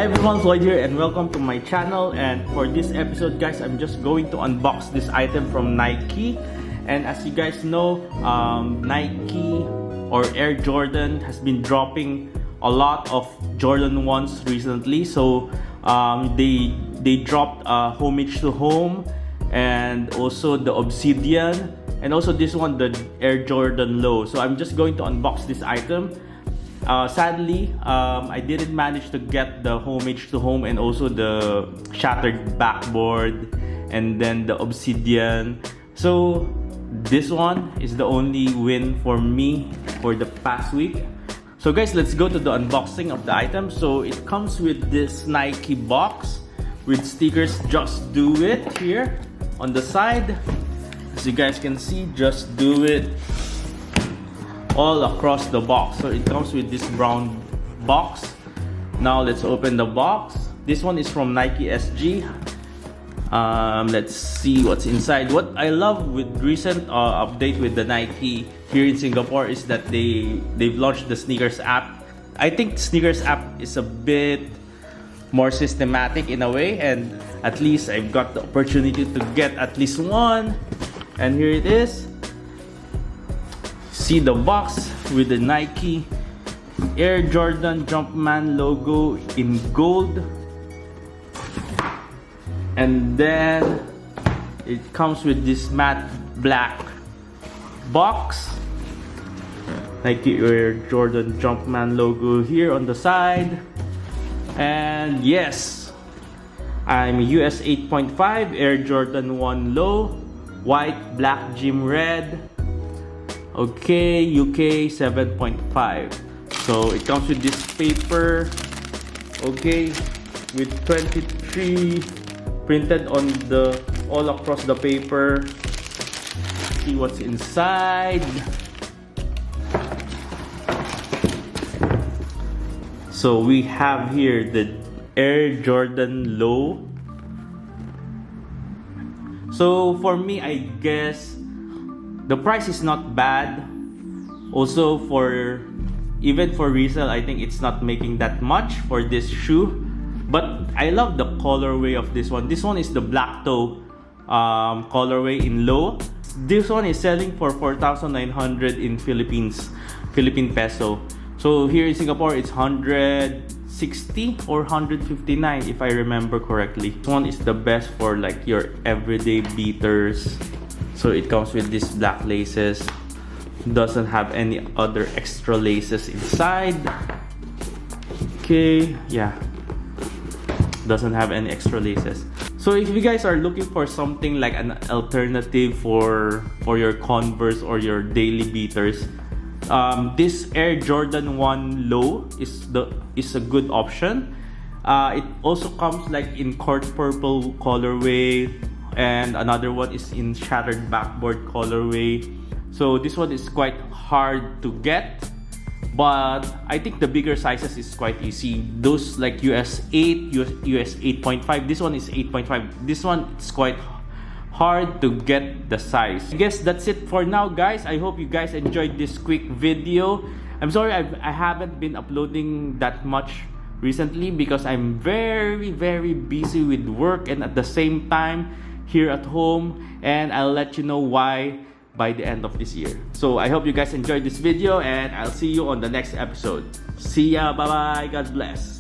everyone, Floyd here and welcome to my channel. And for this episode guys, I'm just going to unbox this item from Nike. And as you guys know, Nike or Air Jordan has been dropping a lot of Jordan 1s recently. So they dropped Homage to Home and also the Obsidian and also this one, the Air Jordan Low. So I'm just going to unbox this item. Sadly, I didn't manage to get the Homage to Home and also the shattered backboard and then the Obsidian. So this one is the only win for me for the past week. So guys, let's go to the unboxing of the item. So it comes with this Nike box with stickers Just Do It here on the side. As you guys can see, Just Do It all across the box. So it comes with this brown box. Now let's open the box. This one is from Nike SG. Let's see what's inside. What I love with recent update with the Nike here in Singapore is that they've launched the sneakers app. I think sneakers app is a bit more systematic in a way, and at least I've got the opportunity to get at least one. And here it is. See the box with the Nike Air Jordan Jumpman logo in gold, and then it comes with this matte black box, Nike Air Jordan Jumpman logo here on the side. And yes, I'm US 8.5 Air Jordan 1 Low, white, black, gym red. Okay, UK 7.5. So it comes with this paper, okay, with 23 printed on the all across the paper. See what's inside. So we have here the Air Jordan Low. So for me, I guess the price is not bad. Also even for resale, I think it's not making that much for this shoe. But I love the colorway of this one. This one is the black toe colorway in low. This one is selling for 4,900 in Philippine peso. So here in Singapore, it's 160 or 159 if I remember correctly. This one is the best for like your everyday beaters. So it comes with these black laces. Doesn't have any other extra laces inside. Okay, yeah. Doesn't have any extra laces. So if you guys are looking for something like an alternative for your Converse or your daily beaters, this Air Jordan 1 Low is a good option. It also comes like in court purple colorway, and another one is in shattered backboard colorway. So this one is quite hard to get, but I think the bigger sizes is quite easy. Those like US 8, US 8.5. This one is 8.5. This one is quite hard to get the size. I guess that's it for now guys. I hope you guys enjoyed this quick video. I'm sorry I haven't been uploading that much recently because I'm very busy with work and at the same time here at home, and I'll let you know why by the end of this year. So I hope you guys enjoyed this video and I'll see you on the next episode. See ya, bye bye, God bless.